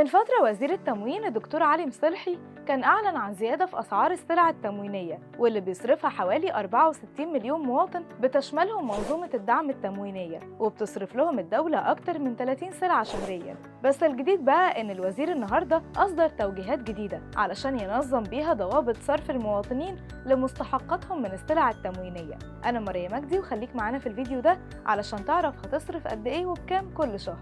من فترة وزير التموين الدكتور علي مصلحي كان أعلن عن زيادة في أسعار السلع التموينية واللي بيصرفها حوالي 64 مليون مواطن بتشملهم منظومة الدعم التموينية، وبتصرف لهم الدولة أكتر من 30 سلعة شهرياً. بس الجديد بقى إن الوزير النهاردة أصدر توجيهات جديدة علشان ينظم بيها ضوابط صرف المواطنين لمستحقاتهم من السلع التموينية. أنا مريم مجدي، وخليك معانا في الفيديو ده علشان تعرف هتصرف قد إيه وبكام كل شهر.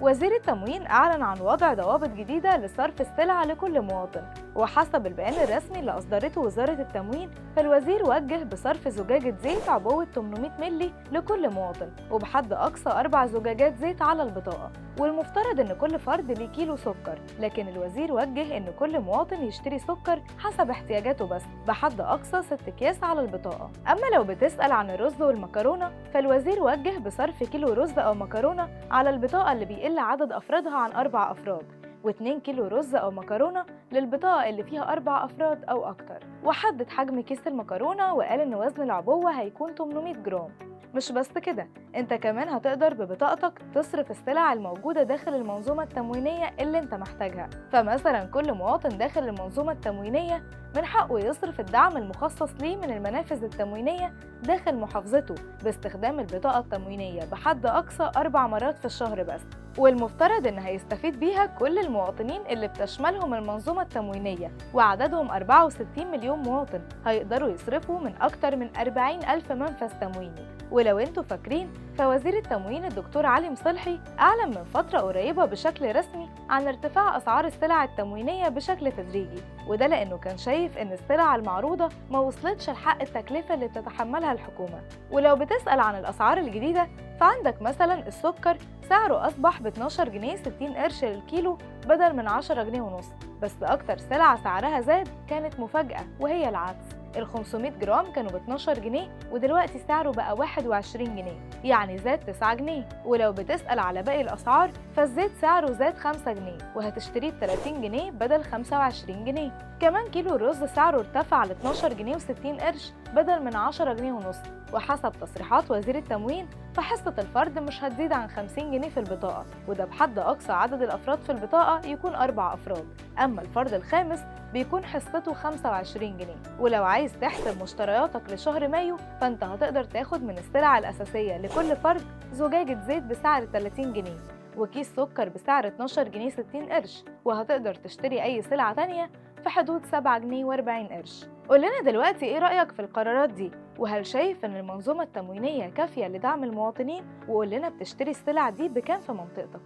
وزير التموين أعلن عن وضع ضوابط جديدة لصرف السلع لكل مواطن، وحسب البيان الرسمي اللي أصدرته وزارة التموين فالوزير وجه بصرف زجاجة زيت عبوة 800 مللي لكل مواطن، وبحد أقصى 4 زجاجات زيت على البطاقة، والمفترض إن كل فرد ليه كيلو سكر، لكن الوزير وجه إن كل مواطن يشتري سكر حسب احتياجاته بس بحد أقصى 6 أكياس على البطاقة. أما لو بتسأل عن الرز والمكرونة فالوزير وجه بصرف كيلو رز أو مكرونة على البطاقة اللي بيقل عدد أفرادها عن 4 أفراد، و2 كيلو رز أو مكرونة للبطاقة اللي فيها 4 أفراد أو أكتر، وحدد حجم كيس المكرونة وقال إن وزن العبوة هيكون 800 جرام. مش بس كده، انت كمان هتقدر ببطاقتك تصرف السلع الموجودة داخل المنظومة التموينية اللي انت محتاجها. فمثلا كل مواطن داخل المنظومة التموينية من حقه يصرف الدعم المخصص ليه من المنافذ التموينية داخل محافظته باستخدام البطاقة التموينية بحد أقصى 4 مرات في الشهر بس، والمفترض إن هيستفيد بيها كل المواطنين اللي بتشملهم المنظومة التموينية، وعددهم 64 مليون مواطن هيقدروا يصرفوا من أكتر من 40 ألف منفذ تمويني. ولو انتوا فاكرين فوزير التموين الدكتور علي مصلحي أعلن من فترة قريبة بشكل رسمي عن ارتفاع أسعار السلع التموينية بشكل تدريجي، وده لأنه كان شايف إن السلع المعروضة ما وصلتش لحق التكلفة اللي بتتحملها الحكومة. ولو بتسأل عن الأسعار الجديدة فعندك مثلا السكر سعره أصبح ب 12 جنيه 60 قرش للكيلو بدل من 10 جنيه ونص، بس أكتر سلعة سعرها زاد كانت مفاجأة وهي العدس. ال 500 جرام كانوا ب 12 جنيه ودلوقتي سعره بقى 21 جنيه، يعني زاد 9 جنيه. ولو بتسأل على باقي الأسعار فالزيت سعره زاد 5 جنيه وهتشتريه ب 30 جنيه بدل 25 جنيه. كمان كيلو الرز سعره ارتفع ل 12 جنيه و60 قرش بدل من 10 جنيه ونص، وحسب تصريحات وزير التموين فحصة الفرد مش هتزيد عن 50 جنيه في البطاقة، وده بحد أقصى عدد الأفراد في البطاقة يكون 4 أفراد. أما الفرد الخامس بيكون حصته 25 جنيه. ولو عايز تحسب مشترياتك لشهر مايو فأنت هتقدر تاخد من السلع الأساسية لكل فرد زجاجة زيت بسعر 30 جنيه وكيس سكر بسعر 12 جنيه 60 قرش، وهتقدر تشتري أي سلعة تانية في حدود 7 جنيه و40 قرش. قولنا دلوقتي إيه رأيك في القرارات دي؟ وهل شايف إن المنظومة التموينية كافية لدعم المواطنين؟ وقولنا بتشتري السلع دي بكام في منطقتك؟